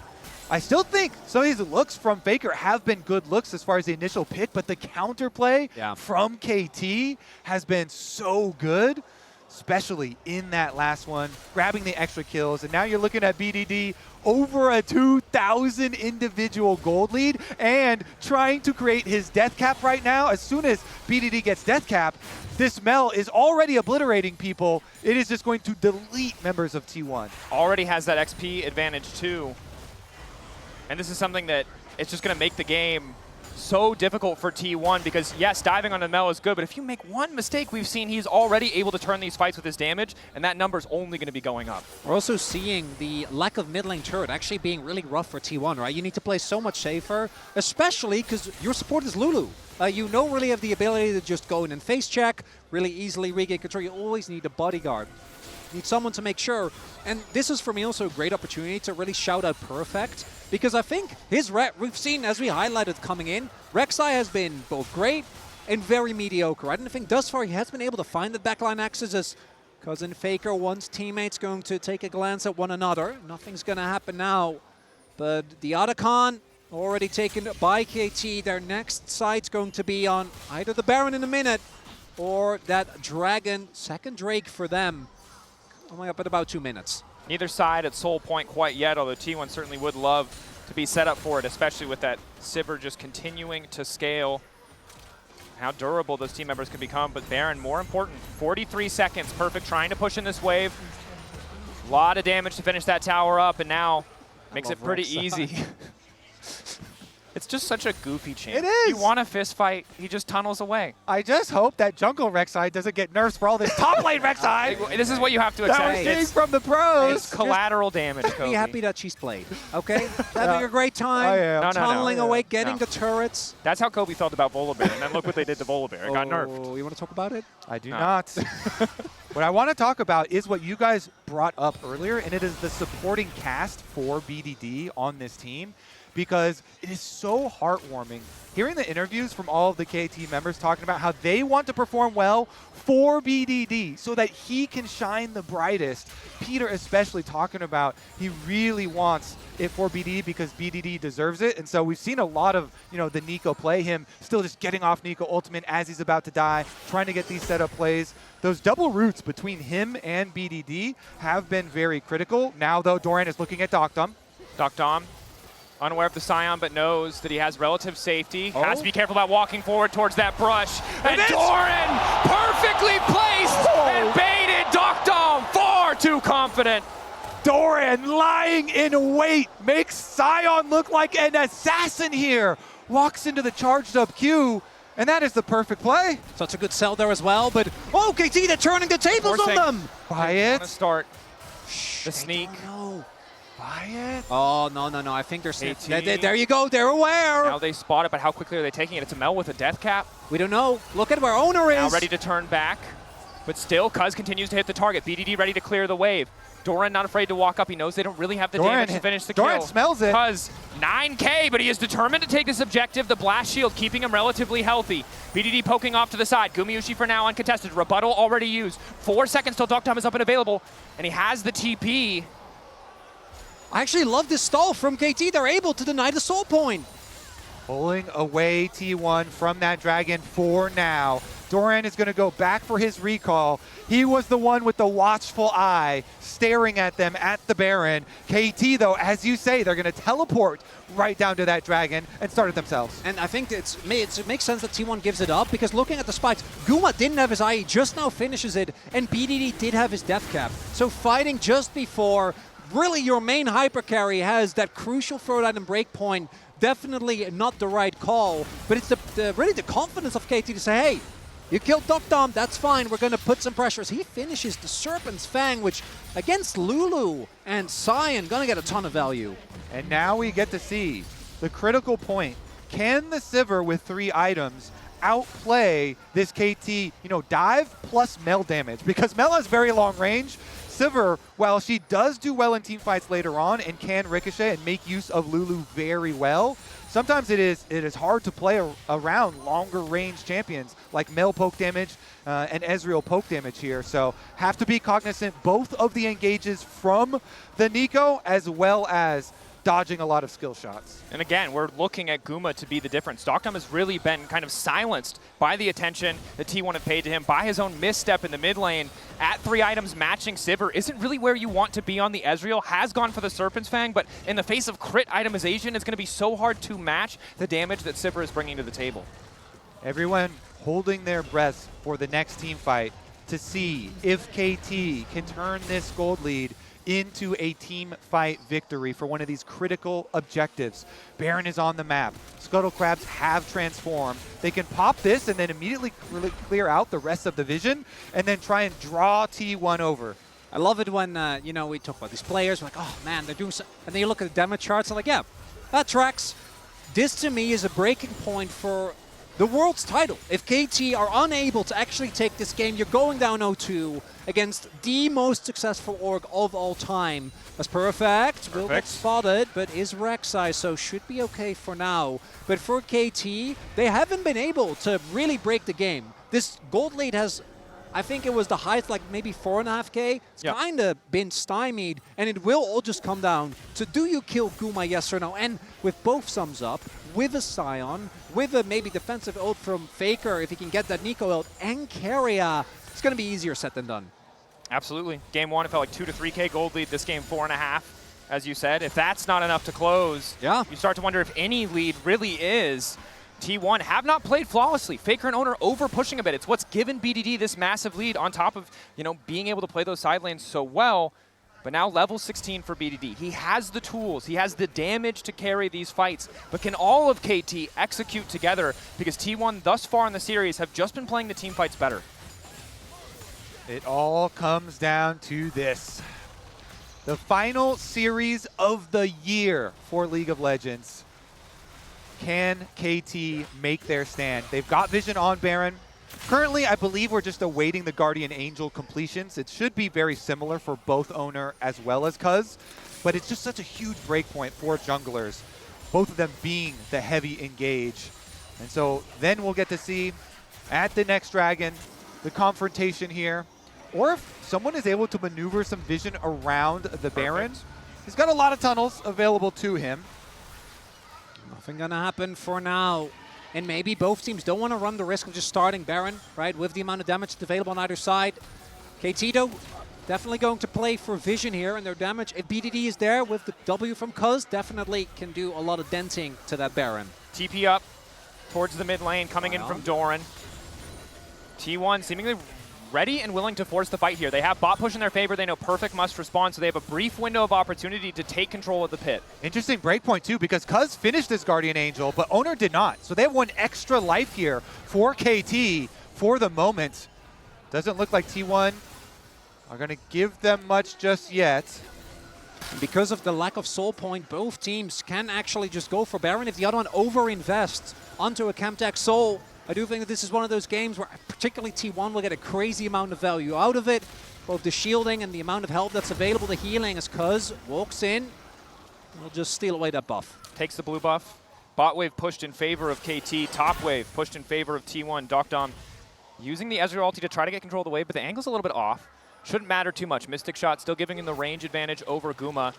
I still think some of these looks from Faker have been good looks as far as the initial pick, but the counterplay from KT has been so good, especially in that last one, grabbing the extra kills. And now you're looking at BDD over a 2,000 individual gold lead and trying to create his death cap right now. As soon as BDD gets death cap, this Mel is already obliterating people. It is just going to delete members of T1. Already has that XP advantage too. And this is something that it's just going to make the game so difficult for T1 because, yes, diving on the Mel is good, but if you make one mistake, we've seen he's already able to turn these fights with his damage, and that number's only going to be going up. We're also seeing the lack of mid lane turret actually being really rough for T1, right? You need to play so much safer, especially because your support is Lulu. You don't really have the ability to just go in and face check, really easily regain control. You always need a bodyguard. You need someone to make sure. And this is, for me, also a great opportunity to really shout out Perfect, because I think we've seen, as we highlighted coming in, Rek'Sai has been both great and very mediocre. I don't think thus far he has been able to find the backline access as Cousin Faker wants teammates going to take a glance at one another. Nothing's going to happen now. But the Otacon already taken by KT. Their next site's going to be on either the Baron in a minute or that Dragon. Second Drake for them. Coming up in about 2 minutes. Neither side at Soul Point quite yet, although T1 certainly would love to be set up for it, especially with that Sivir just continuing to scale. How durable those team members can become, but Baron, more important, 43 seconds, Perfect trying to push in this wave. A lot of damage to finish that tower up, and now makes it pretty easy. It's just such a goofy champ. It is. You want a fist fight, he just tunnels away. I just hope that jungle Rek'Sai doesn't get nerfed for all this top lane Rek'Sai. This is what you have to That accept. was getting from the pros. It's collateral damage, Kobe. Be happy that she's played, okay? Having a great time, I am. No. tunneling away, getting No. the turrets. That's how Kobe felt about Volibear, and then look what they did to Volibear. It got nerfed. You want to talk about it? I do No. not. What I want to talk about is what you guys brought up earlier, and it is the supporting cast for BDD on this team, because it is so heartwarming hearing the interviews from all of the KT members talking about how they want to perform well for BDD so that he can shine the brightest. Peter especially talking about he really wants it for BDD because BDD deserves it. And so we've seen a lot of, the Nico play, him still just getting off Nico ultimate as he's about to die, trying to get these setup plays. Those double roots between him and BDD have been very critical. Now, though, Doran is looking at Doctom. Doctom, unaware of the Scion, but knows that he has relative safety. Has to be careful about walking forward towards that brush. And Doran, perfectly placed and baited Doctom. Far too confident. Doran lying in wait makes Scion look like an assassin here. Walks into the charged up Q, and that is the perfect play. Such a good sell there as well, but KT, they're turning the tables on them. Quiet. Want to start the sneak. No. Quiet. Oh, no. I think they're KT. there you go. They're aware. Now they spot it, but how quickly are they taking it? It's a Mel with a death cap. We don't know. Look at where Owner is. Now ready to turn back, but still, Cuz continues to hit the target. BDD ready to clear the wave. Doran not afraid to walk up. He knows they don't really have the damage to finish the kill. Doran smells it. Cuz 9K, but he is determined to take this objective. The blast shield keeping him relatively healthy. BDD poking off to the side. Gumayushi for now uncontested. Rebuttal already used. 4 seconds till Doctom is up and available, and he has the TP. I actually love this stall from KT. They're able to deny the soul point. Pulling away T1 from that dragon for now. Doran is going to go back for his recall. He was the one with the watchful eye staring at them at the Baron. KT, though, as you say, they're going to teleport right down to that dragon and start it themselves. And I think it makes sense that T1 gives it up, because looking at the spikes, Guma didn't have his IE, just now finishes it, and BDD did have his death cap. So fighting just before, really your main hyper carry has that crucial third item break point. Definitely not the right call, but it's really the confidence of KT to say, hey, you killed Doctom, that's fine, we're going to put some pressures. He finishes the Serpent's Fang, which against Lulu and Scion, going to get a ton of value. And now we get to see the critical point. Can the Sivir with 3 items outplay this KT, dive plus Mel damage? Because Mel has very long range. Sivir, while she does do well in team fights later on and can ricochet and make use of Lulu very well, sometimes it is hard to play around longer range champions like Mel poke damage and Ezreal poke damage here. So have to be cognizant both of the engages from the Nico as well as dodging a lot of skill shots. And again, we're looking at Guma to be the difference. Dogdom has really been kind of silenced by the attention that T1 have paid to him, by his own misstep in the mid lane. At 3 items, matching Sivir isn't really where you want to be on the Ezreal. Has gone for the Serpent's Fang, but in the face of crit itemization, it's going to be so hard to match the damage that Sivir is bringing to the table. Everyone holding their breath for the next team fight to see if KT can turn this gold lead into a team fight victory for one of these critical objectives. Baron is on the map. Scuttle Crabs have transformed. They can pop this and then immediately clear out the rest of the vision and then try and draw T1 over. I love it when, you know, we talk about these players, we're like, oh man, they're doing so, and then you look at the damage charts and like, yeah, that tracks. This to me is a breaking point for the world's title. If KT are unable to actually take this game, you're going down 0-2 against the most successful org of all time. That's perfect. Will get spotted, but is Rek'Sai, so should be okay for now. But for KT, they haven't been able to really break the game. This gold lead has, I think it was the highest, like maybe 4.5K. It's kind of been stymied, and it will all just come down to do you kill Guma, yes or no? And with both sums up, with a Scion, with a maybe defensive ult from Faker, if he can get that Nico ult, and Keria, it's going to be easier said than done. Absolutely. Game 1, it felt like 2 to 3K gold lead. This game, 4.5, as you said. If that's not enough to close, you start to wonder if any lead really is. T1 have not played flawlessly. Faker and Owner over pushing a bit. It's what's given BDD this massive lead on top of, you know, being able to play those side lanes so well. But now level 16 for BDD. He has the tools. He has the damage to carry these fights. But can all of KT execute together? Because T1 thus far in the series have just been playing the team fights better. It all comes down to this. The final series of the year for League of Legends. Can KT make their stand? They've got vision on Baron. Currently, I believe we're just awaiting the Guardian Angel completions. It should be very similar for both Owner as well as Cuz, but it's just such a huge breakpoint for junglers, both of them being the heavy engage. And so then we'll get to see at the next Dragon, the confrontation here, or if someone is able to maneuver some vision around the Baron. He's got a lot of tunnels available to him. Nothing gonna happen for now. And maybe both teams don't want to run the risk of just starting Baron, right, with the amount of damage available on either side. KT, though, definitely going to play for vision here, and their damage, if BDD is there with the W from Cuz, definitely can do a lot of denting to that Baron. TP up towards the mid lane, coming in from Doran. T1 seemingly ready and willing to force the fight here. They have bot push in their favor. They know Perfect must respond, so they have a brief window of opportunity to take control of the pit. Interesting breakpoint, too, because Cuz finished this Guardian Angel, but Owner did not. So they have one extra life here for KT for the moment. Doesn't look like T1 are going to give them much just yet. And because of the lack of soul point, both teams can actually just go for Baron. If the other one over-invests onto a Camtech soul, I do think that this is one of those games where particularly T1 will get a crazy amount of value out of it. Both the shielding and the amount of health that's available to healing as Cuz walks in. We'll just steal away that buff. Takes the blue buff. Bot wave pushed in favor of KT. Top wave pushed in favor of T1. Dogdom using the Ezreal ulti to try to get control of the wave, but the angle's a little bit off. Shouldn't matter too much. Mystic Shot still giving him the range advantage over Guma.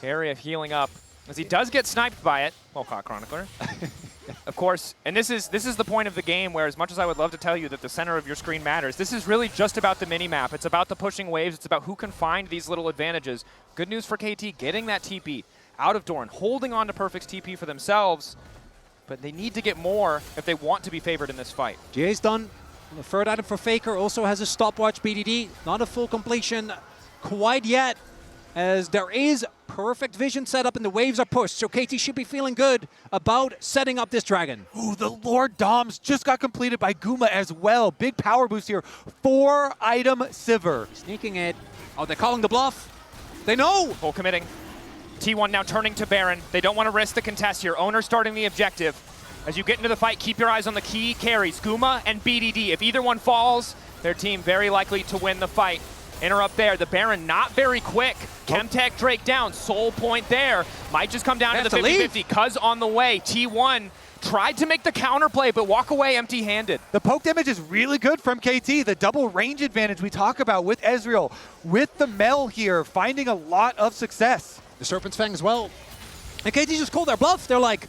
Area healing up as he does get sniped by it. Well caught, Chronicler. Of course, and this is the point of the game where, as much as I would love to tell you that the center of your screen matters, this is really just about the mini-map. It's about the pushing waves. It's about who can find these little advantages. Good news for KT, getting that TP out of Doran, holding on to Perfect's TP for themselves, but they need to get more if they want to be favored in this fight. GA's done. The third item for Faker also has a stopwatch BDD. Not a full completion quite yet, as there is perfect vision set up and the waves are pushed. So KT should be feeling good about setting up this Dragon. Ooh, the Lord Doms just got completed by Guma as well. Big power boost here. 4-item Sivir. Sneaking it. Oh, they're calling the bluff. They know. Full committing. T1 now turning to Baron. They don't want to risk the contest here. Owner starting the objective. As you get into the fight, keep your eyes on the key carries, Guma and BDD. If either one falls, their team very likely to win the fight. Interrupt there. The Baron not very quick. Chemtech Drake down. Soul point there. Might just come down to the 50-50. Cuz on the way. T1 tried to make the counterplay, but walk away empty-handed. The poke damage is really good from KT. The double range advantage we talk about with Ezreal, with the Mel here, finding a lot of success. The Serpent's Fang as well. And KT just called their bluff. They're like,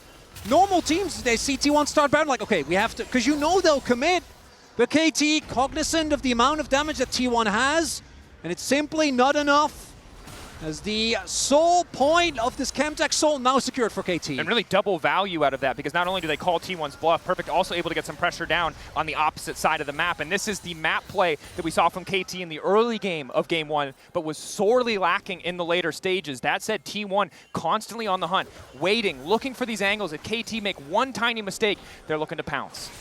normal teams, they see T1 start Baron, like, okay, we have to, because you know they'll commit. But KT, cognizant of the amount of damage that T1 has, and it's simply not enough. As the soul point of this Chemtech Soul now secured for KT. And really double value out of that, because not only do they call T1's bluff, Perfect also able to get some pressure down on the opposite side of the map. And this is the map play that we saw from KT in the early game of Game 1, but was sorely lacking in the later stages. That said, T1 constantly on the hunt, waiting, looking for these angles. If KT make one tiny mistake, they're looking to pounce.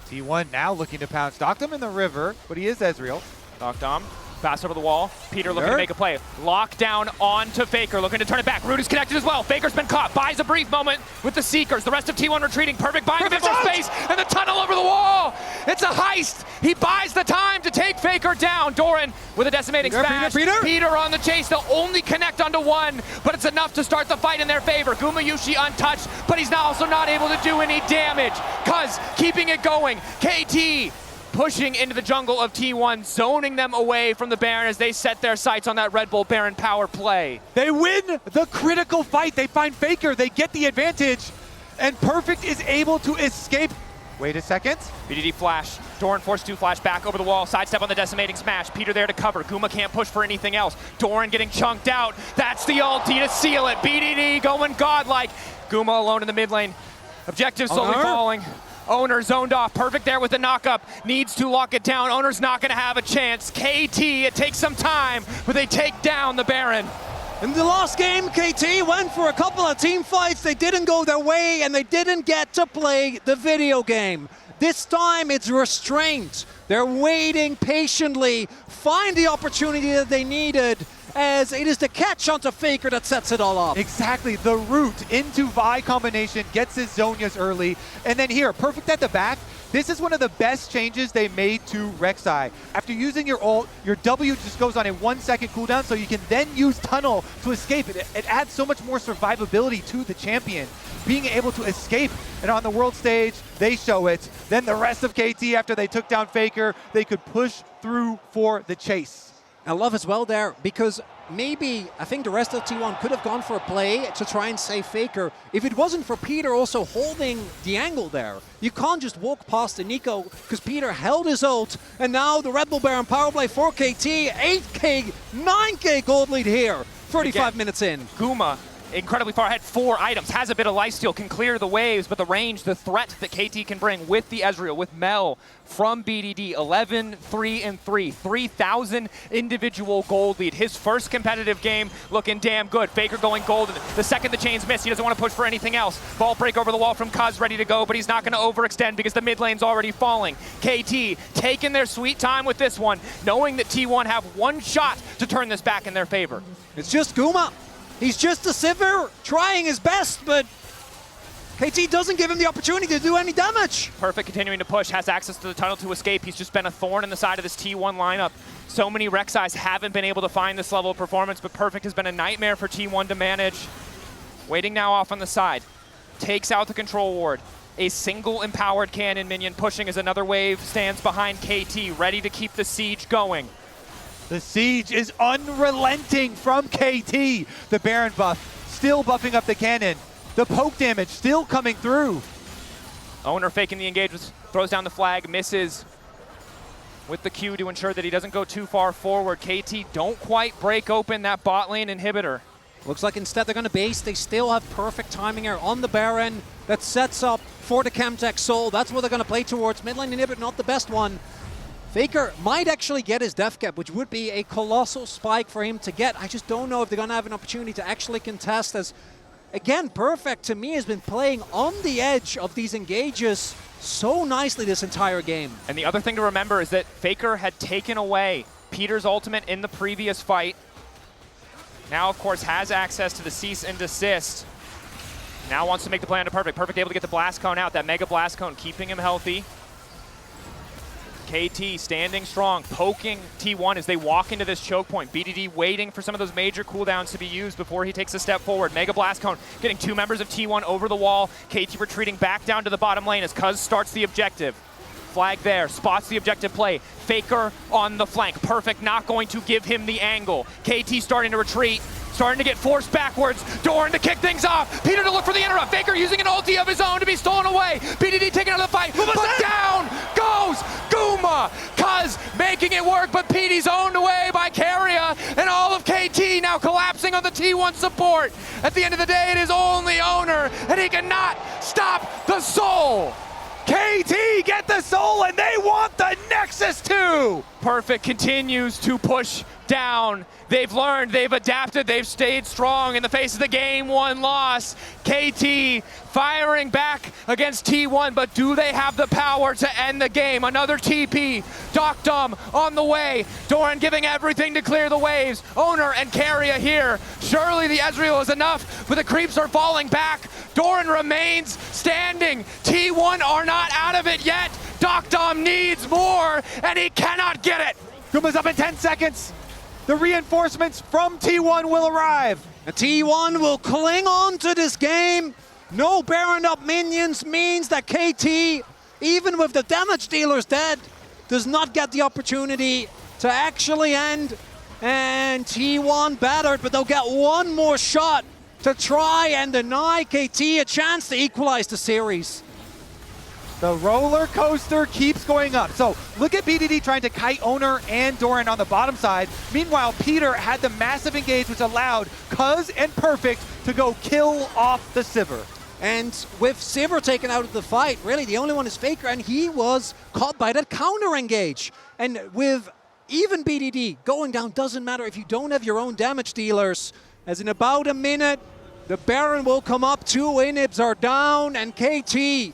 T1 now looking to pounce. Docked him in the river, but he is Ezreal. Knocked on. Pass over the wall. Peter looking to make a play. Lockdown onto Faker, looking to turn it back. Root is connected as well. Faker's been caught. Buys a brief moment with the Seekers. The rest of T1 retreating. Perfect buying the space and the tunnel over the wall. It's a heist. He buys the time to take Faker down. Doran with a decimating smash. Peter on the chase. They'll only connect onto one, but it's enough to start the fight in their favor. Gumayushi untouched, but he's now also not able to do any damage. Cuz keeping it going. KT pushing into the jungle of T1, zoning them away from the Baron as they set their sights on that Red Bull Baron power play. They win the critical fight. They find Faker. They get the advantage. And Perfect is able to escape. Wait a second. BDD flash. Doran forced to flash back over the wall. Sidestep on the decimating smash. Peter there to cover. Guma can't push for anything else. Doran getting chunked out. That's the ulti to seal it. BDD going godlike. Guma alone in the mid lane. Objective slowly falling. Owner zoned off. Perfect there with the knock-up. Needs to lock it down. Owner's not going to have a chance. KT, it takes some time, but they take down the Baron. In the last game, KT went for a couple of team fights. They didn't go their way, and they didn't get to play the video game. This time, it's restraint. They're waiting patiently, find the opportunity that they needed, as it is the catch onto Faker that sets it all up. Exactly, the root into Vi combination gets his Zhonya's early, and then here, Perfect at the back. This is one of the best changes they made to Rek'Sai. After using your ult, your W just goes on a 1 second cooldown, so you can then use Tunnel to escape. It adds so much more survivability to the champion. Being able to escape, and on the world stage, they show it. Then the rest of KT, after they took down Faker, they could push through for the chase. I love as well there, because maybe I think the rest of T1 could have gone for a play to try and save Faker if it wasn't for Peter also holding the angle there. You can't just walk past the Nico because Peter held his ult, and now the Red Bull Baron power play for KT, 8k, 9k gold lead here, 35 minutes in. Guma incredibly far ahead, 4 items, has a bit of lifesteal, can clear the waves, but the range, the threat that KT can bring with the Ezreal, with Mel from BDD, 11, 3, and 3, 3,000 individual gold lead. His first competitive game looking damn good. Faker going golden. The second the chains miss, he doesn't want to push for anything else. Ball break over the wall from Kuz, ready to go, but he's not going to overextend because the mid lane's already falling. KT taking their sweet time with this one, knowing that T1 have one shot to turn this back in their favor. It's just Guma. He's just a Sivir, trying his best, but KT doesn't give him the opportunity to do any damage. Perfect continuing to push, has access to the tunnel to escape. He's just been a thorn in the side of this T1 lineup. So many Rek'Sais haven't been able to find this level of performance, but Perfect has been a nightmare for T1 to manage. Waiting now off on the side. Takes out the control ward. A single empowered cannon minion pushing as another wave stands behind KT, ready to keep the siege going. The siege is unrelenting from KT. The Baron buff still buffing up the cannon. The poke damage still coming through. Owner faking the engagement, throws down the flag, misses with the Q to ensure that he doesn't go too far forward. KT don't quite break open that bot lane inhibitor. Looks like instead they're going to base. They still have perfect timing here on the Baron. That sets up for the Chemtech Soul. That's what they're going to play towards. Mid lane inhibitor, not the best one. Faker might actually get his death cap, which would be a colossal spike for him to get. I just don't know if they're going to have an opportunity to actually contest, as, again, Perfect to me has been playing on the edge of these engages so nicely this entire game. And the other thing to remember is that Faker had taken away Peter's ultimate in the previous fight. Now, of course, has access to the cease and desist. Now wants to make the play onto Perfect. Perfect able to get the blast cone out, that mega blast cone, keeping him healthy. KT standing strong, poking T1 as they walk into this choke point. BDD waiting for some of those major cooldowns to be used before he takes a step forward. Mega Blast Cone getting 2 members of T1 over the wall. KT retreating back down to the bottom lane as Cuz starts the objective. Flag there, spots the objective play. Faker on the flank. Perfect, not going to give him the angle. KT starting to retreat. Starting to get forced backwards. Doran to kick things off. Peter to look for the interrupt. Faker using an ulti of his own to be stolen away. BDD taking out the fight. But down goes Guma. Cuz making it work, but PD's owned away by Carrier. And all of KT now collapsing on the T1 support. At the end of the day, it is only Owner, and he cannot stop the soul. KT get the soul, and they want the Nexus too. Perfect continues to push down. They've learned, they've adapted, they've stayed strong in the face of the game 1 loss. KT firing back against T1, but do they have the power to end the game? Another TP, Doctum on the way. Doran giving everything to clear the waves. Owner and Carrier here. Surely the Ezreal is enough, but the creeps are falling back. Doran remains standing. T1 are not out of it yet. Doctum needs more, and he cannot get it. Guma's up in 10 seconds. The reinforcements from T1 will arrive. The T1 will cling on to this game. No Baron up minions means that KT, even with the damage dealers dead, does not get the opportunity to actually end. And T1 battered, but they'll get one more shot to try and deny KT a chance to equalize the series. The roller coaster keeps going up. So look at BDD trying to kite Owner and Doran on the bottom side. Meanwhile, Peter had the massive engage, which allowed Cuz and Perfect to go kill off the Sivir. And with Sivir taken out of the fight, really the only one is Faker, and he was caught by that counter engage. And with even BDD going down, doesn't matter if you don't have your own damage dealers. As in about a minute, the Baron will come up, 2 inhibs are down, and KT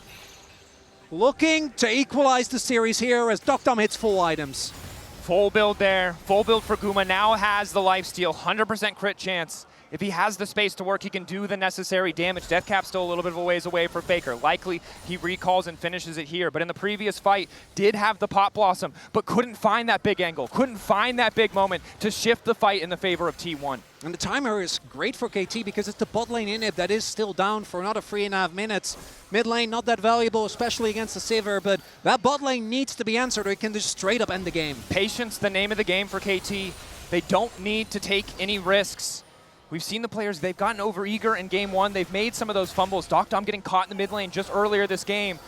looking to equalize the series here as Doctum hits full items. Full build there, full build for Guma, now has the lifesteal, 100% crit chance. If he has the space to work, he can do the necessary damage. Deathcap's still a little bit of a ways away for Faker. Likely he recalls and finishes it here, but in the previous fight, did have the Pot Blossom, but couldn't find that big angle, couldn't find that big moment to shift the fight in the favor of T1. And the timer is great for KT because it's the bot lane inhib that is still down for another 3.5 minutes. Mid lane not that valuable, especially against the Sivir, but that bot lane needs to be answered or it can just straight up end the game. Patience, the name of the game for KT. They don't need to take any risks. We've seen the players, they've gotten over-eager in game 1. They've made some of those fumbles. Doctom getting caught in the mid lane just earlier this game.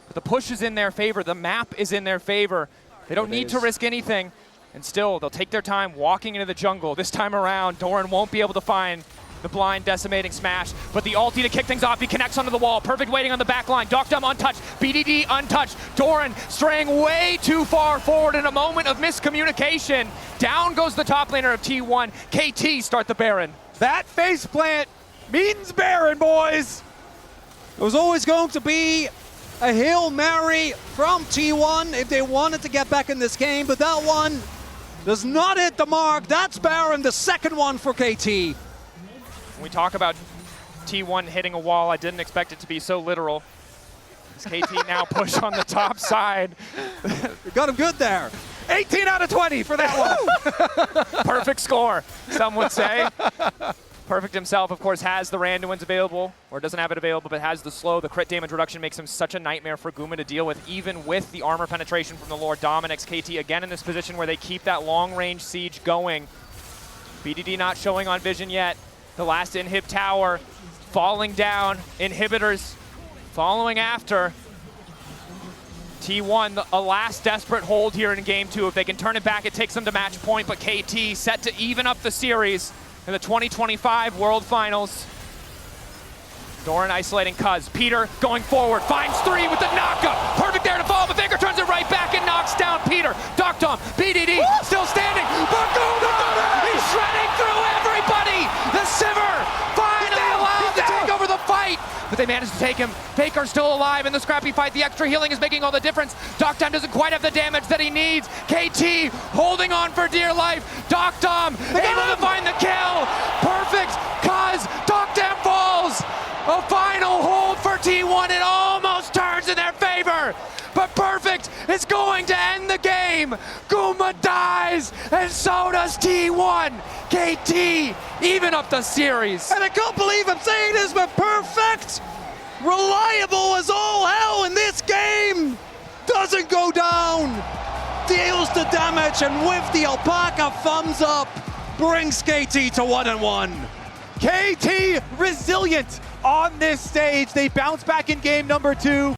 But the push is in their favor. The map is in their favor. They don't need to risk anything. And still, they'll take their time walking into the jungle. This time around, Doran won't be able to find the blind decimating smash. But the ulti to kick things off, he connects onto the wall. Perfect waiting on the back line. Doctom untouched, BDD untouched. Doran straying way too far forward in a moment of miscommunication. Down goes the top laner of T1. KT start the Baron. That faceplant means Baron, boys. It was always going to be a Hail Mary from T1 if they wanted to get back in this game, but that one does not hit the mark. That's Baron, the second one for KT. When we talk about T1 hitting a wall, I didn't expect it to be so literal. As KT now push on the top side. You got him good there. 18 out of 20 for that one. Perfect score, some would say. Perfect himself, of course, has the Randuin's available, or doesn't have it available, but has the slow. The crit damage reduction makes him such a nightmare for Guma to deal with, even with the armor penetration from the Lord Dominic's. KT again in this position where they keep that long-range siege going. BDD not showing on vision yet. The last inhib tower falling down. Inhibitors following after. T1, a last desperate hold here in game 2. If they can turn it back, it takes them to match point, but KT set to even up the series in the 2025 World Finals. Doran isolating Cuz. Peter going forward, finds 3 with the knockup. Perfect there to fall, but Faker turns it right back and knocks down Peter. Doctom, BDD, still standing. Baguma! He's shredding through everybody! The Sivir finally allowed to take over the fight! But they managed to take him. Faker still alive in the scrappy fight. The extra healing is making all the difference. Doctom doesn't quite have the damage that he needs. KT holding on for dear life. Doctom able to find the kill. Perfect, Cuz Doctom falls. A final hold for T1. It almost turns in their favor. But Perfect is going going to end the game. Guma dies, and so does T1. KT even up the series. And I can't believe I'm saying this, but perfect, reliable as all hell in this game, doesn't go down, deals the damage, and with the alpaca thumbs up, brings KT to 1-1. KT resilient on this stage. They bounce back in game number 2.